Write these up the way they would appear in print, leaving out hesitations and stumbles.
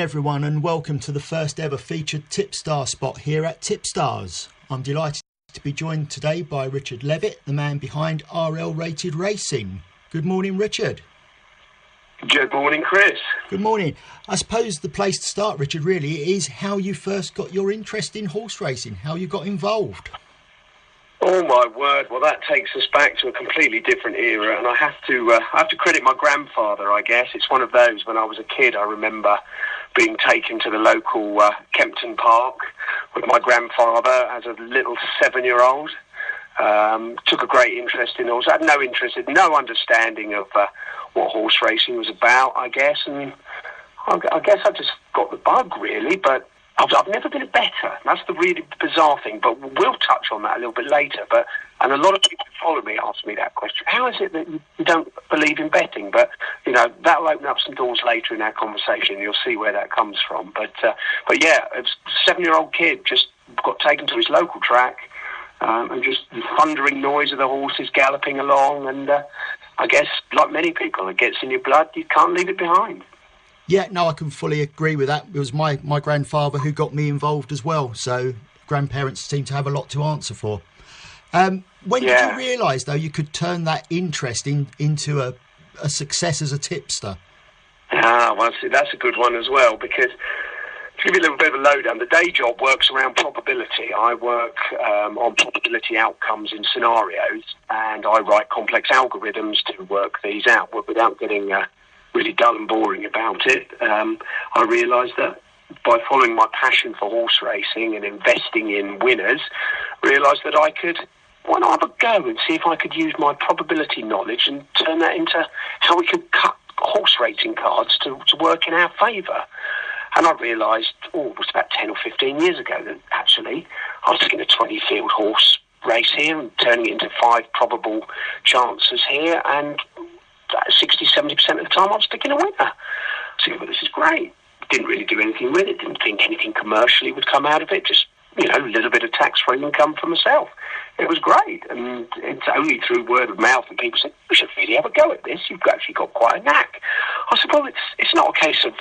everyone, and welcome to the first ever featured Tipstar spot here at Tipstars. I'm delighted to be joined today by Richard Levitt, the man behind RL Rated Racing. Good morning, Richard. Good morning, Chris. Good morning. I suppose the place to start, Richard, really is how you first got your interest in horse racing, how you got involved. Oh my word! Well, that takes us back to a completely different era, and I have to credit my grandfather. I guess it's one of those. When I was a kid, I remember being taken to the local Kempton Park with my grandfather as a little 7-year-old. Took a great interest in horse. I had no understanding of what horse racing was about, I guess, and I guess I just got the bug really, but I've never been a bettor. That's the really bizarre thing, but we'll touch on that a little bit later. And a lot of people who follow me ask me that question. How is it that you don't believe in betting? But, that'll open up some doors later in our conversation. You'll see where that comes from. But yeah, a 7-year-old kid just got taken to his local track and just the thundering noise of the horses galloping along. And I guess, like many people, it gets in your blood. You can't leave it behind. Yeah, no, I can fully agree with that. It was my grandfather who got me involved as well. So grandparents seem to have a lot to answer for. When did you realise, though, you could turn that interest into a success as a tipster? Well, see, that's a good one as well, because to give you a little bit of a lowdown, the day job works around probability. I work on probability outcomes in scenarios, and I write complex algorithms to work these out without getting really dull and boring about it. I realised that by following my passion for horse racing and investing in winners, realised that I could, why not have a go and see if I could use my probability knowledge and turn that into how we could cut horse racing cards to work in our favour. And I realised, it was about 10 or 15 years ago that actually I was taking a 20-field horse race here and turning it into 5 probable chances here, and 60-70% of the time I was picking a winner. So this is great. Didn't really do anything with it. Didn't think anything commercially would come out of it. Just, a little bit of tax-free income for myself. It was great. And it's only through word of mouth and people said, "You should really have a go at this. You've actually got quite a knack." I said, well, it's not a case of,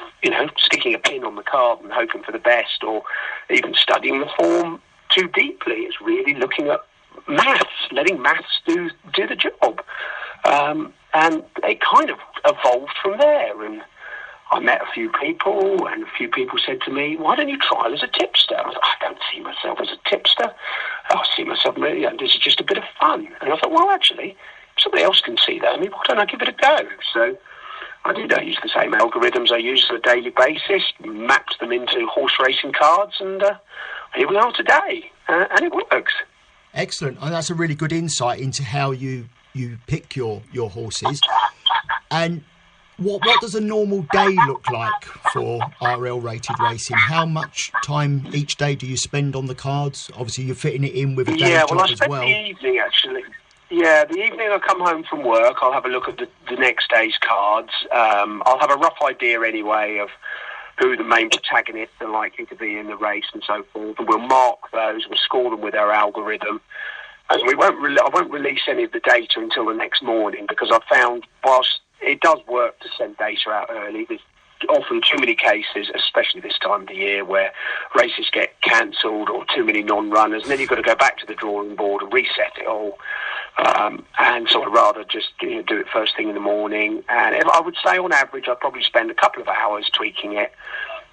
sticking a pin on the card and hoping for the best or even studying the form too deeply. It's really looking at maths, letting maths do the job. And it kind of evolved from there. And I met a few people, and a few people said to me, "Why don't you try as a tipster?" I thought, I don't see myself as a tipster. I see myself, this is just a bit of fun. And I thought, well, actually, if somebody else can see that, why don't I give it a go? So I did. I used the same algorithms I use on a daily basis, mapped them into horse racing cards, and here we are today. And it works. Excellent. And that's a really good insight into how you pick your horses. And what does a normal day look like for RL Rated Racing? How much time each day do you spend on the cards? Obviously, you're fitting it in with a day job I as spend well. The evening, actually. Yeah, the evening I come home from work, I'll have a look at the next day's cards. I'll have a rough idea anyway of who the main protagonists are likely to be in the race and so forth. And we'll mark those, we'll score them with our algorithm. And I won't release any of the data until the next morning, because I've found whilst it does work to send data out early, there's often too many cases, especially this time of the year, where races get cancelled or too many non-runners, and then you've got to go back to the drawing board and reset it all. And so I'd rather just do it first thing in the morning. And I would say on average I'd probably spend a couple of hours tweaking it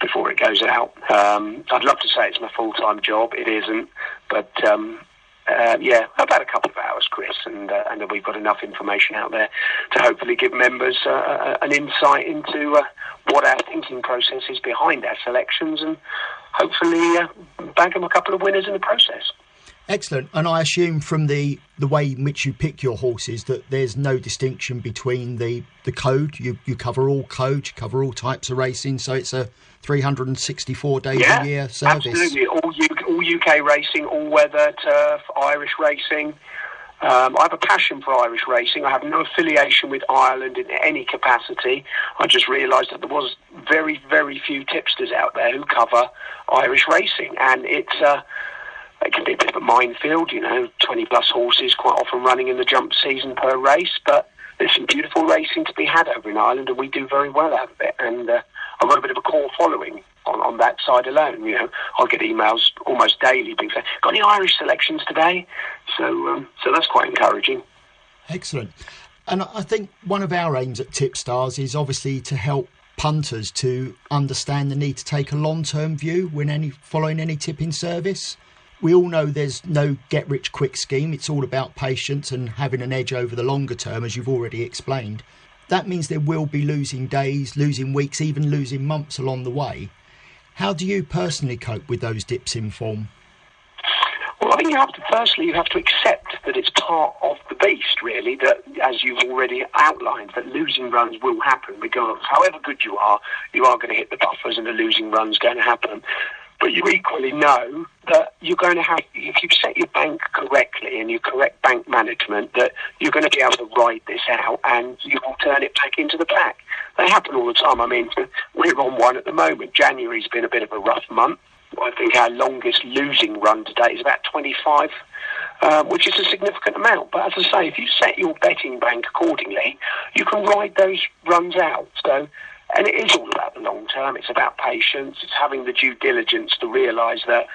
before it goes out. I'd love to say it's my full-time job. It isn't, but about a couple of hours, Chris, and we've got enough information out there to hopefully give members an insight into what our thinking process is behind our selections, and hopefully bag them a couple of winners in the process. Excellent. And I assume from the way in which you pick your horses that there's no distinction between the code. You cover all codes, you cover all types of racing, so it's a 364 days a year service. Absolutely. All UK racing, all weather, turf, Irish racing. I have a passion for Irish racing. I have no affiliation with Ireland in any capacity. I just realised that there was very, very few tipsters out there who cover Irish racing, and it can be a bit of a minefield, 20 plus horses quite often running in the jump season per race, but there's some beautiful racing to be had over in Ireland, and we do very well out of it. And I've got a bit of a core following on that side alone. You know, I'll get emails almost daily. People say, "Got any Irish selections today?" So that's quite encouraging. Excellent. And I think one of our aims at Tipstars is obviously to help punters to understand the need to take a long-term view when following any tipping service. We all know there's no get-rich-quick scheme. It's all about patience and having an edge over the longer term, as you've already explained. That means there will be losing days, losing weeks, even losing months along the way. How do you personally cope with those dips in form? Well, I think you have to accept that it's part of the beast, really, that, as you've already outlined, that losing runs will happen, regardless. However good you are going to hit the buffers and a losing run's going to happen. But you equally know that you're going to have, if you set your bank correctly and you correct bank management, that you're going to be able to ride this out and you will turn it back into the black. They happen all the time. I mean, we're on one at the moment. January's been a bit of a rough month. I think our longest losing run to date is about 25, which is a significant amount. But as I say, if you set your betting bank accordingly, you can ride those runs out. So, and it is all about the long term. It's about patience. It's having the due diligence to realise that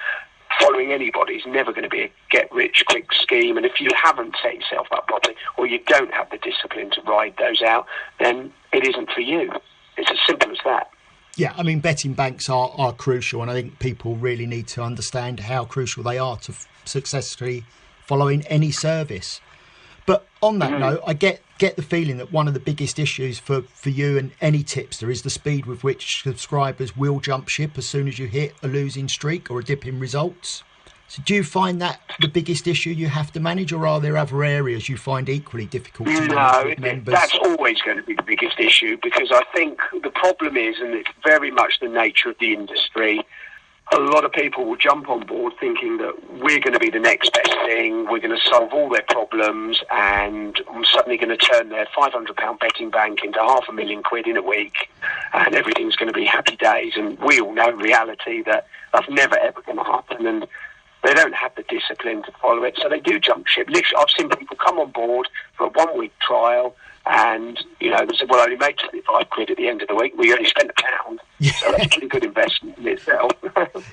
following anybody is never going to be a get-rich-quick scheme. And if you haven't set yourself up properly, or you don't have the discipline to ride those out, then it isn't for you. It's as simple as that. Yeah, I mean, betting banks are crucial, and I think people really need to understand how crucial they are to successfully following any service. But on that note, I get the feeling that one of the biggest issues for you and any tipster is the speed with which subscribers will jump ship as soon as you hit a losing streak or a dip in results. So do you find that the biggest issue you have to manage, or are there other areas you find equally difficult to manage with members? That's always going to be the biggest issue, because I think the problem is, and it's very much the nature of the industry, a lot of people will jump on board thinking that we're going to be the next best thing, we're going to solve all their problems, and I'm suddenly going to turn their £500 betting bank into £500,000 in a week, and everything's going to be happy days. And we all know in reality that that's never ever going to happen, and they don't have the discipline to follow it, so they do jump ship. Literally, I've seen people come on board for a 1 week trial, and they said, "Well, I only made £25 at the end of the week. We only spent £1, so that's a pretty good investment in itself."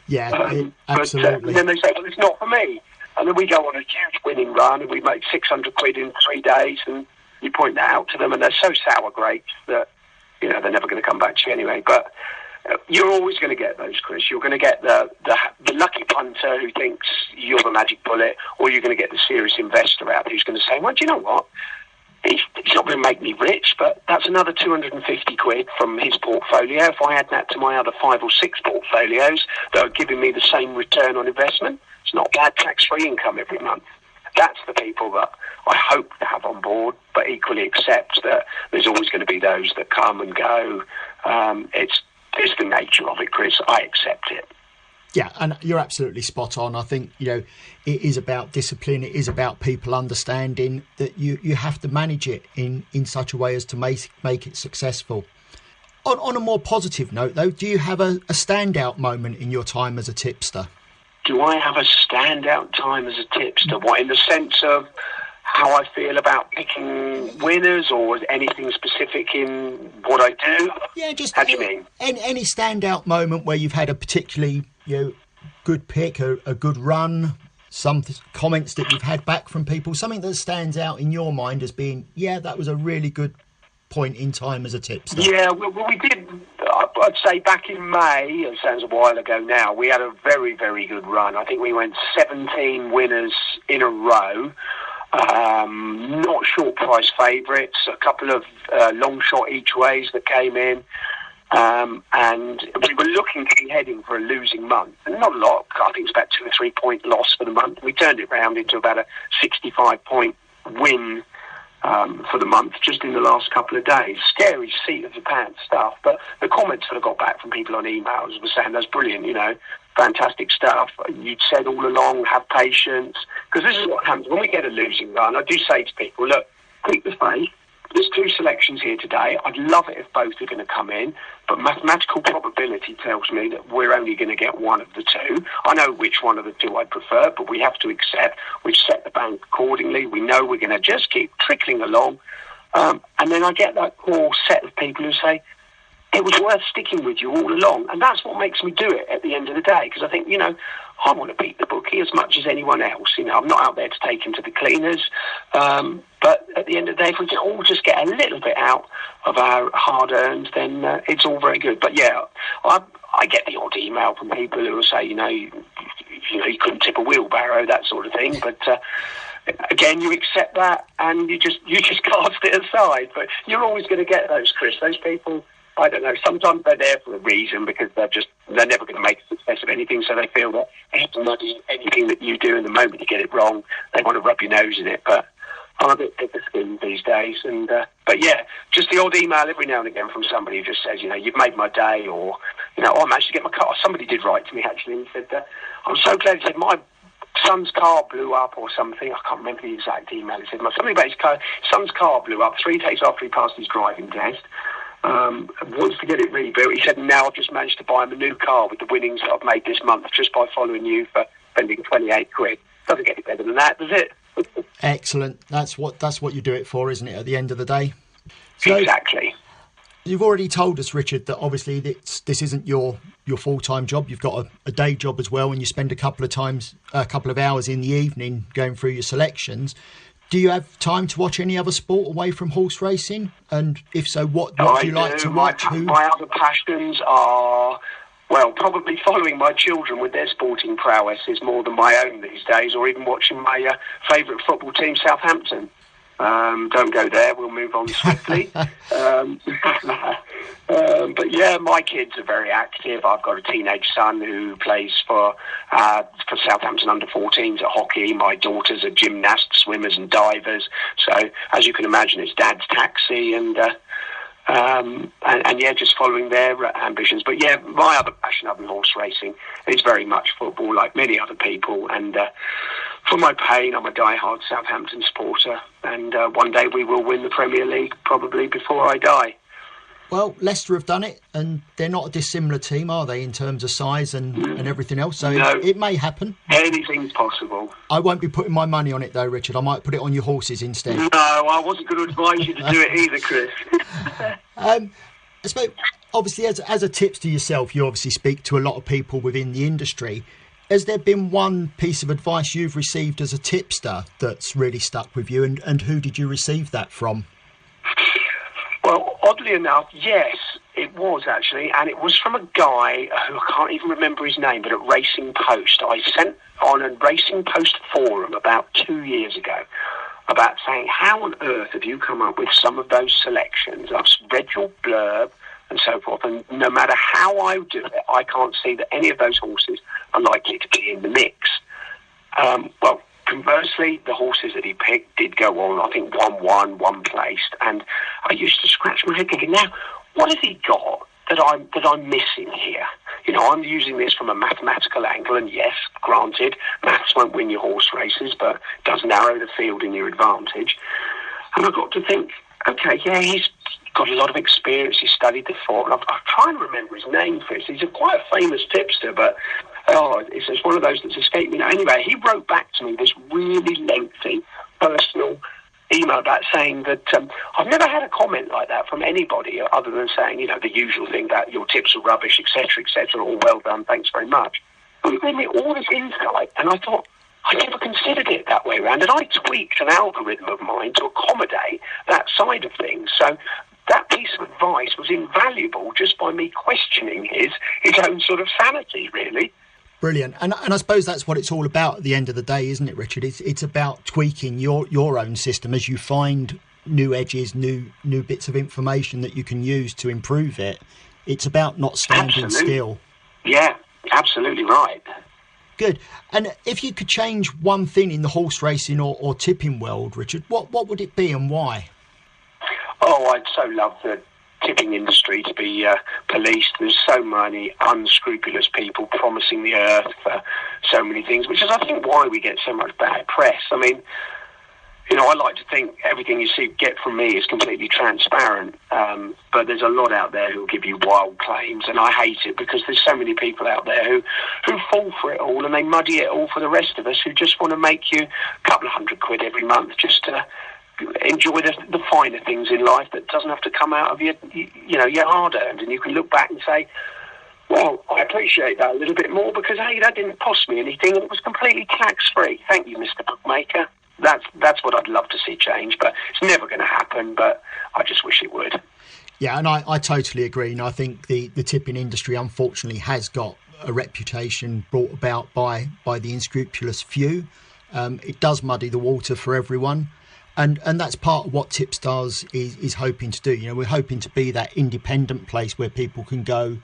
Yeah, absolutely. And then they say, "Well, it's not for me." And then we go on a huge winning run, and we make £600 in 3 days, and you point that out to them, and they're so sour grapes that they're never going to come back to you anyway. But you're always going to get those, Chris. You're going to get the lucky punter who thinks you're the magic bullet, or you're going to get the serious investor out who's going to say, "Well, do you know what? He's not going to make me rich, but that's another £250 from his portfolio. If I add that to my other 5 or 6 portfolios that are giving me the same return on investment, it's not bad tax-free income every month." That's the people that I hope to have on board, but equally accept that there's always going to be those that come and go. It's the nature of it, Chris. I accept it. Yeah, and you're absolutely spot on. I think, it is about discipline. It is about people understanding that you have to manage it in such a way as to make it successful. On a more positive note, though, do you have a standout moment in your time as a tipster? Do I have a standout time as a tipster? What, in the sense of how I feel about picking winners, or anything specific in what I do? Yeah, just how do you mean? Any standout moment where you've had a particularly good pick, a good run, some comments that you've had back from people, something that stands out in your mind as being, that was a really good point in time as a tipster. Yeah, well, we did. I'd say back in May, it sounds a while ago now, we had a very, very good run. I think we went 17 winners in a row. Not short price favourites, a couple of long shot each ways that came in, and we were looking to be heading for a losing month, and not a lot. I think it's about 2 or 3 point loss for the month. We turned it round into about a 65 point win for the month just in the last couple of days. Scary seat of the pants stuff, but the comments that I got back from people on emails were saying that's brilliant, fantastic stuff. You'd said all along, have patience, because this is what happens when we get a losing run. I do say to people, look, keep the faith. There's 2 selections here today. I'd love it if both are going to come in, but mathematical probability tells me that we're only going to get one of the 2. I know which one of the 2 I prefer, but we have to accept. We've set the bank accordingly. We know we're going to just keep trickling along. And then I get that core set of people who say, it was worth sticking with you all along. And that's what makes me do it at the end of the day, because I think, I want to beat the bookie as much as anyone else. I'm not out there to take him to the cleaners. But at the end of the day, if we can all just get a little bit out of our hard-earned, then it's all very good. But yeah, I get the odd email from people who will say, you couldn't tip a wheelbarrow, that sort of thing. But again, you accept that and you just cast it aside. But you're always going to get those, Chris. Those people, I don't know, sometimes they're there for a reason, because they're never going to make a success of anything, so they feel that they have to muddy anything that you do, and the moment you get it wrong, they want to rub your nose in it. But I'm a bit thick skin these days. But yeah, just the odd email every now and again from somebody who just says, you've made my day, or, I managed to get my car. Somebody did write to me, actually, and said, I'm so glad. He said, my son's car blew up or something. I can't remember the exact email. He said, something about his son's car blew up 3 days after he passed his driving test. Wants to get it rebuilt. He said, now I've just managed to buy him a new car with the winnings that I've made this month just by following you for spending 28 quid. Doesn't get any better than that, does it? Excellent. That's what you do it for, isn't it, at the end of the day? So, exactly. You've already told us, Richard, that obviously this isn't your full-time job. You've got a day job as well, and you spend a couple of hours in the evening going through your selections. Do you have time to watch any other sport away from horse racing? And if so, what do you like to watch? My other passions are, well, probably following my children with their sporting prowess is more than my own these days, or even watching my favourite football team, Southampton. Don't go there, we'll move on swiftly. But yeah, my kids are very active. I've got a teenage son who plays for Southampton under-14s at hockey. My daughters are gymnasts, swimmers and divers. So as you can imagine, it's dad's taxi and yeah, just following their ambitions. But yeah, my other passion other than horse racing is very much football, like many other people. And for my pain, I'm a die-hard Southampton supporter. And one day we will win the Premier League, probably before I die. Well, Leicester have done it, and they're not a dissimilar team, are they, in terms of size and everything else? So no, it may happen. Anything's possible. I won't be putting my money on it, though, Richard. I might put it on your horses instead. No, I wasn't going to advise you to do it either, Chris. I suppose, obviously, as a tipster yourself, you obviously speak to a lot of people within the industry. Has there been one piece of advice you've received as a tipster that's really stuck with you, and who did you receive that from? Well, oddly enough, yes, it was actually, and it was from a guy who I can't even remember his name, but at Racing Post. I sent on a Racing Post forum about 2 years ago about saying, how on earth have you come up with some of those selections? I've read your blurb and so forth, and no matter how I do it, I can't see that any of those horses are likely to be in the mix. Well, conversely, the horses that he picked did go on. I think one placed, and I used to scratch my head thinking, now, what has he got that I'm missing here? I'm using this from a mathematical angle, and yes, granted, maths won't win your horse races, but it does narrow the field in your advantage. And I got to think, okay, yeah, he's got a lot of experience. He studied the form. I'm trying to remember his name, Chris. He's quite a famous tipster, but it's one of those that's escaped me now. Anyway, he wrote back to me this really lengthy personal email about saying that I've never had a comment like that from anybody other than saying, the usual thing that your tips are rubbish, etc., all well done, thanks very much. But he gave me all this insight, and I thought, I never considered it that way around, and I tweaked an algorithm of mine to accommodate that side of things. So that piece of advice was invaluable just by me questioning his own sort of sanity, really. Brilliant. And I suppose that's what it's all about at the end of the day, isn't it, Richard? It's about tweaking your own system as you find new edges, new bits of information that you can use to improve it. It's about not standing still. Yeah, absolutely right. Good. And if you could change one thing in the horse racing or tipping world, Richard, what would it be and why? Oh, I'd so love the tipping industry to be policed. There's so many unscrupulous people promising the earth for so many things, which is, I think, why we get so much bad press. I mean, I like to think everything you get from me is completely transparent, but there's a lot out there who will give you wild claims, and I hate it because there's so many people out there who fall for it all, and they muddy it all for the rest of us who just want to make you a couple of £100 every month just to enjoy the finer things in life that doesn't have to come out of your hard earned, and you can look back and say, well, I appreciate that a little bit more because, hey, that didn't cost me anything and it was completely tax-free. Thank you, Mr. Bookmaker. That's what I'd love to see change, but it's never going to happen, but I just wish it would. Yeah, and I totally agree. And I think the tipping industry, unfortunately, has got a reputation brought about by the unscrupulous few. It does muddy the water for everyone. And that's part of what Tipstars is hoping to do. You know, we're hoping to be that independent place where people can go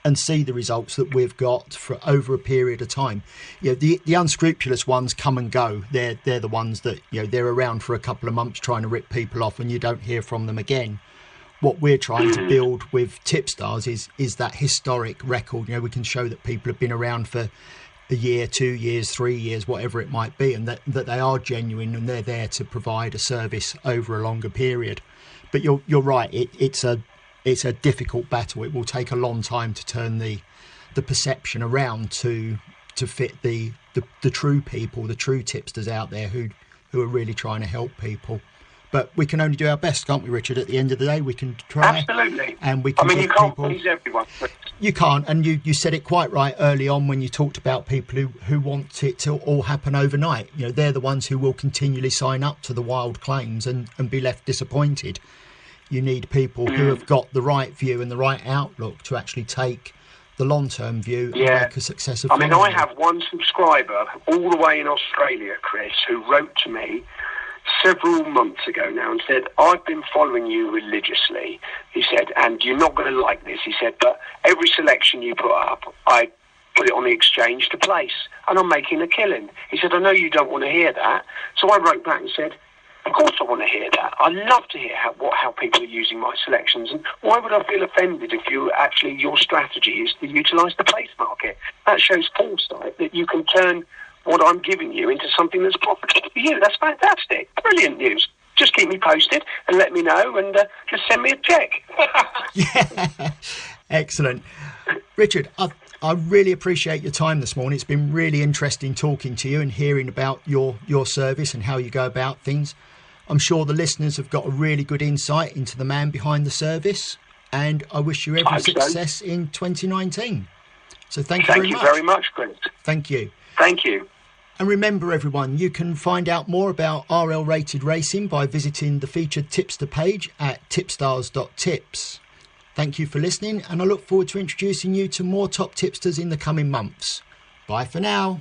and see the results that we've got for over a period of time. You know, the unscrupulous ones come and go. They're the ones that, you know, they're around for a couple of months trying to rip people off and you don't hear from them again. What we're trying to build with Tipstars is that historic record. You know, we can show that people have been around for a year, 2 years, 3 years, whatever it might be, and that they are genuine and they're there to provide a service over a longer period. But you're right. It's a difficult battle. It will take a long time to turn the perception around to fit the true people, the true tipsters out there who are really trying to help people. But we can only do our best, can't we, Richard? At the end of the day, we can try. Absolutely. And we can. You can't please everyone. You can't, and you said it quite right early on when you talked about people who want it to all happen overnight. You know, they're the ones who will continually sign up to the wild claims and be left disappointed. You need people who have got the right view and the right outlook to actually take the long-term view and make a success of it. I have one subscriber all the way in Australia, Chris, who wrote to me several months ago now and said, I've been following you religiously, he said, and you're not going to like this, he said, but every selection you put up, I put it on the exchange to place, and I'm making a killing. He said, I know you don't want to hear that. So I wrote back and said, of course I want to hear that. I love to hear how people are using my selections, and why would I feel offended if your strategy is to utilise the place market? That shows foresight that you can turn what I'm giving you into something that's profitable for you. That's fantastic. Brilliant news. Just keep me posted and let me know, and just send me a check. Yeah, excellent. Richard, I really appreciate your time this morning. It's been really interesting talking to you and hearing about your service and how you go about things. I'm sure the listeners have got a really good insight into the man behind the service, and I wish you every success in 2019. So thank you very much. Thank you very much, Chris. Thank you. Thank you. And remember, everyone, you can find out more about RL Rated Racing by visiting the featured tipster page at tipstars.tips. Thank you for listening, and I look forward to introducing you to more top tipsters in the coming months. Bye for now.